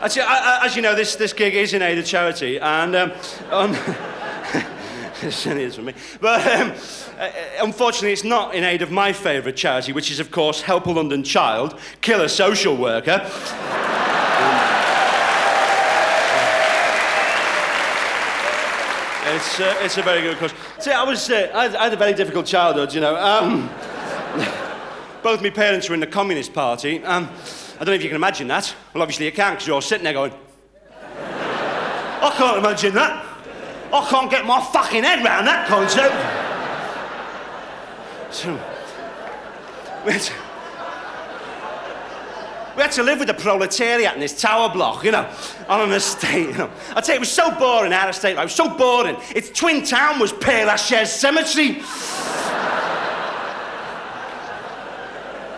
Actually, as you know, this gig is in aid of charity, and it certainly is for me. But unfortunately, it's not in aid of my favourite charity, which is, of course, Help a London Child, Kill a Social Worker. It's a very good cause. See, I had a very difficult childhood, you know. Both my parents were in the Communist Party. I don't know if you can imagine that. Well, obviously you can't, because you're sitting there going, I can't imagine that. I can't get my fucking head round that concept. So, we had to live with the proletariat in this tower block, you know, on an estate, you know. I'd say it was so boring, our estate life, it was so boring. Its twin town was Père Lachaise Cemetery.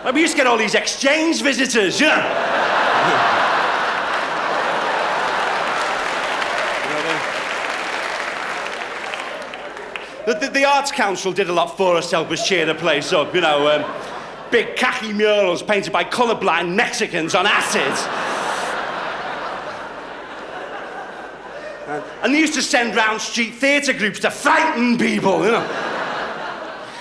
Like, we used to get all these exchange visitors, you know. The Arts Council did a lot for us to help us cheer the place up, you know. Big khaki murals painted by colourblind Mexicans on acid. And they used to send round street theatre groups to frighten people, you know.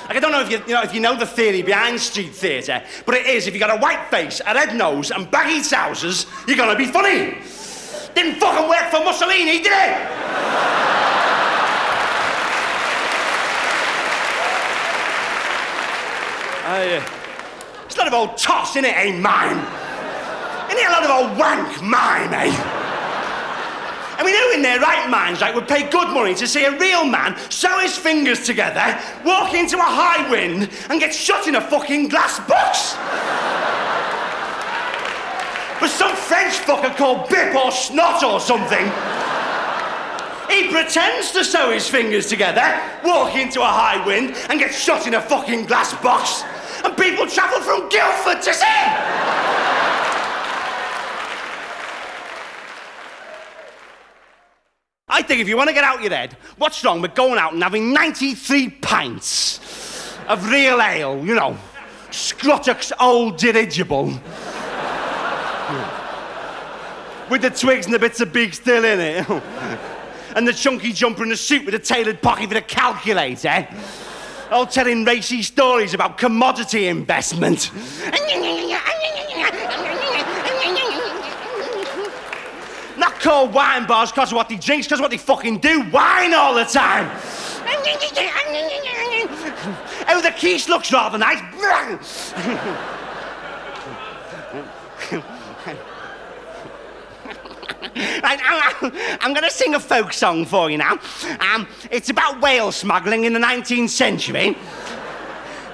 Like, I don't know if you know the theory behind street theatre, but it is, if you got a white face, a red nose, and baggy trousers, you're gonna be funny. Didn't fucking work for Mussolini, did it? It's a lot of old toss, innit, eh, mime? Isn't it a lot of old wank mime, eh? I mean, who in their right minds, like, would pay good money to see a real man sew his fingers together, walk into a high wind, and get shot in a fucking glass box? But some French fucker called Bip or Snot or something. He pretends to sew his fingers together, walk into a high wind, and get shot in a fucking glass box. And people travel from Guildford to see him. I think if you want to get out your head, what's wrong with going out and having 93 pints of real ale, you know, Scrottock's old dirigible, with the twigs and the bits of beak still in it, and the chunky jumper and the suit with a tailored pocket with a calculator, all telling racy stories about commodity investment. Not called wine bars because of what they drink, because of what they fucking do. Wine all the time. Oh, the quiche looks rather nice. I'm going to sing a folk song for you now. It's about whale smuggling in the 19th century.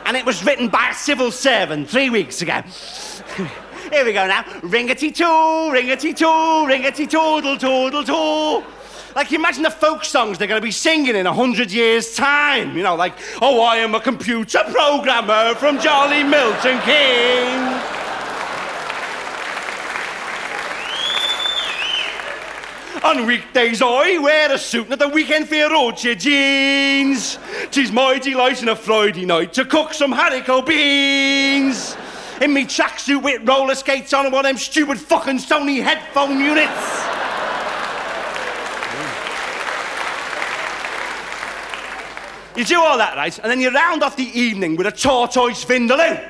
And it was written by a civil servant 3 weeks ago. Here we go now. Ring-a-tee-too, ring-a-tee-too, ring-a-tee-toodle, toodle, too. Like, imagine the folk songs they're going to be singing in 100 years' time. You know, like, oh, I am a computer programmer from Jolly Milton Keynes. On weekdays I wear a suit, and at the weekend Fiorucci jeans. 'Tis my delight on a Friday night to cook some haricot beans. In me tracksuit with roller skates on and one of them stupid fucking Sony headphone units. You do all that, right? And then you round off the evening with a tortoise vindaloo.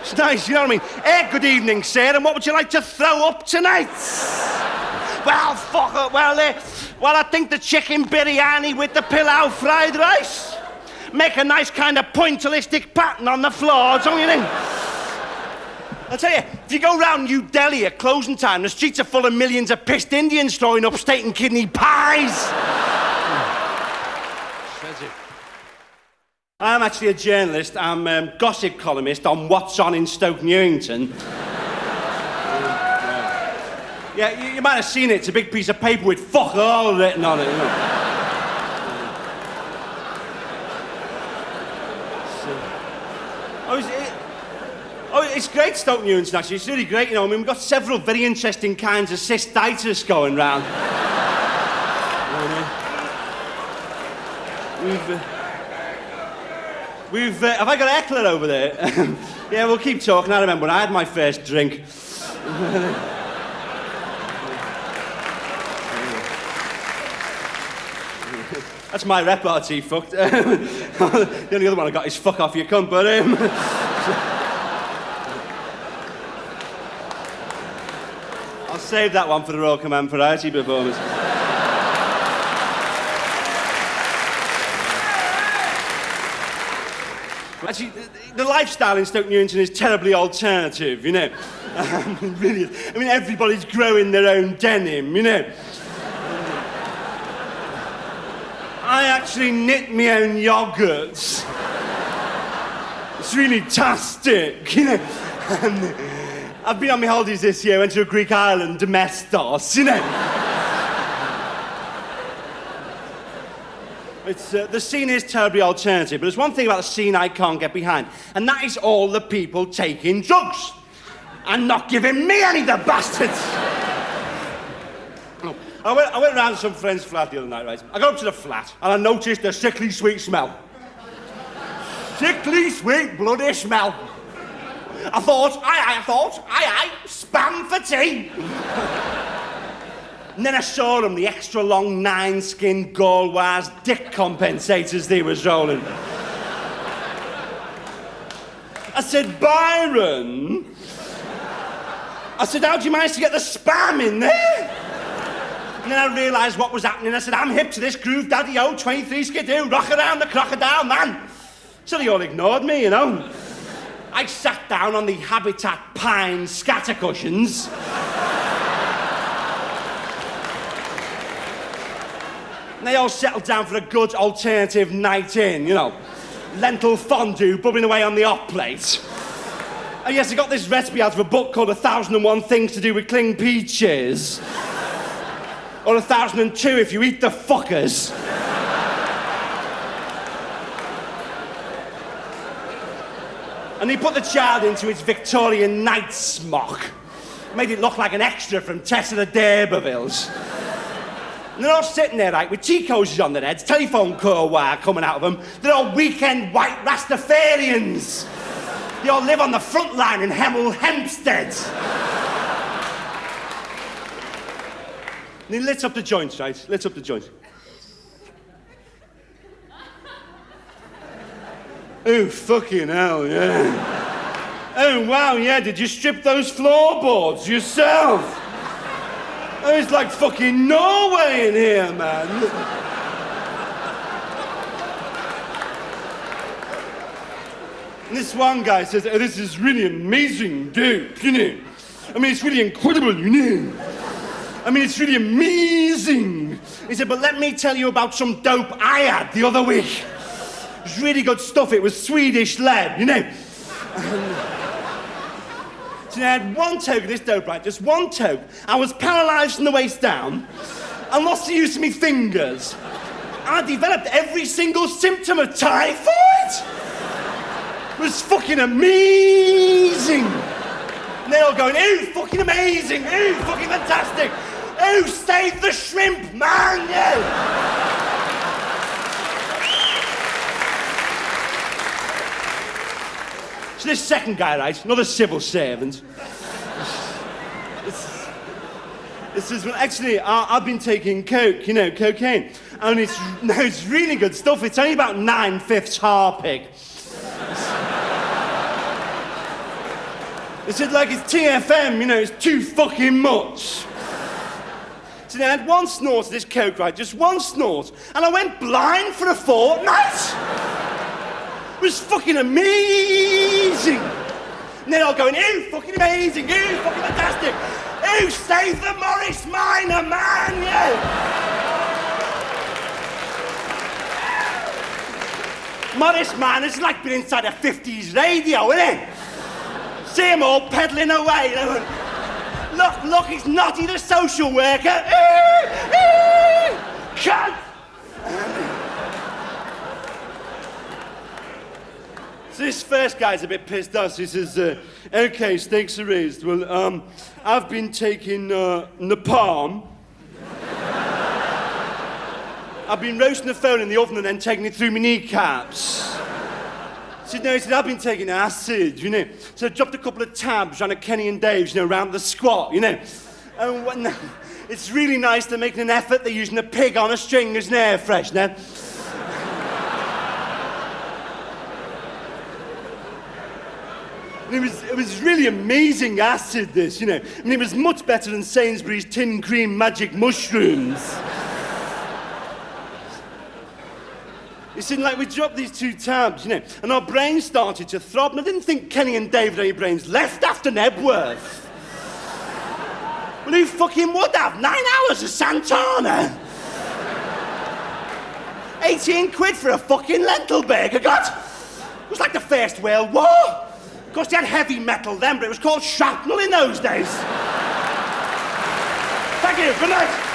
It's nice, you know what I mean? Good evening, sir, and what would you like to throw up tonight? Well, fuck it, well, I think the chicken biryani with the pilau fried rice. Make a nice kind of pointillistic pattern on the floor, don't you think? I'll tell you, if you go round New Delhi at closing time, the streets are full of millions of pissed Indians throwing up steak and kidney pies. I'm actually a journalist. I'm a gossip columnist on What's On in Stoke Newington. Yeah, you might have seen it. It's a big piece of paper with fuck all written on it, you know. It's great, Stoke Newington, actually. It's really great, you know. I mean, we've got several very interesting kinds of cystitis going round. Have I got a heckler over there? Yeah, we'll keep talking. I remember when I had my first drink. That's my repartee, fucked. The only other one I got is fuck off, you cunt, but... I'll save that one for the Royal Command Variety performance. Actually, the lifestyle in Stoke Newington is terribly alternative, you know. Really is. I mean, everybody's growing their own denim, you know. I actually knit my own yogurts. It's really tastic, you know. And I've been on my holidays this year, went to a Greek island, Domestos, you know. The scene is terribly alternative, but there's one thing about the scene I can't get behind, and that is all the people taking drugs and not giving me any, the bastards. I went round some friend's flat the other night, right? I got up to the flat and I noticed a sickly sweet smell. Sickly sweet bloody smell. I thought, aye, spam for tea. And then I saw them, the extra long 9-skin Galway's dick compensators they was rolling. I said, Byron, how do you manage to get the spam in there? And then I realised what was happening. I said, I'm hip to this groove, daddy-o, 23 skidoo, rock around the crocodile, man. So they all ignored me, you know. I sat down on the Habitat pine scatter cushions. And they all settled down for a good alternative night in, you know. Lentil fondue bubbling away on the hot plate. And yes, I got this recipe out of a book called 1001 Things to Do with Cling Peaches. Or 1002 if you eat the fuckers. And he put the child into its Victorian night smock. Made it look like an extra from Tess of the D'Urbervilles. And they're all sitting there, right, with tea cozies on their heads, telephone core wire coming out of them. They're all weekend white Rastafarians. They all live on the front line in Hemel Hempstead. And he lit up the joints, right? Lit up the joints. Oh, fucking hell, yeah. Oh, wow, yeah, did you strip those floorboards yourself? Oh, it's like fucking Norway in here, man. And this one guy says, oh, this is really amazing dope, you know. I mean, it's really incredible, you know. I mean, it's really amazing. He said, but let me tell you about some dope I had the other week. It was really good stuff. It was Swedish lead, you know. So I had one toke of this dope, right? Just one toke. I was paralysed from the waist down. I lost the use of my fingers. I developed every single symptom of typhoid. It was fucking amazing. And they're all going, ooh, fucking amazing. Ooh, fucking fantastic. Ooh, save the shrimp, man, yeah. So this second guy, right, another civil servant. This says, well, actually, I've been taking coke, you know, cocaine. And it's really good stuff. It's only about 9/5 Harpic. They said, like, it's TFM, you know, it's too fucking much. So they had one snort of this coke, right, just one snort. And I went blind for a fortnight. It was fucking amazing. And they're all going, ooh, fucking amazing, ooh, fucking fantastic. Ooh, save the Morris Minor, man, yeah. Morris Minor, it's like being inside a 50s radio, isn't it? See them all peddling away. Look, it's Notty the social worker. Cunt! So this first guy's a bit pissed off. He says, okay, stakes are raised. Well, I've been taking napalm. I've been roasting the phone in the oven and then taking it through my kneecaps. No, he said, I've been taking acid, you know. So I dropped a couple of tabs on a Kenny and Dave's, you know, round the squat, you know. And when, it's really nice they're making an effort, they're using a pig on a string as an air freshener. And it was really amazing acid, this, you know. I mean, it was much better than Sainsbury's tin cream magic mushrooms. You see, like, we dropped these 2 tabs, you know, and our brains started to throb, and I didn't think Kenny and Dave had any brains left after Nebworth. Well, who fucking would have? 9 hours of Santana. 18 quid for a fucking lentil burger, God. It was like the First World War. Of course, they had heavy metal then, but it was called shrapnel in those days. Thank you, good night.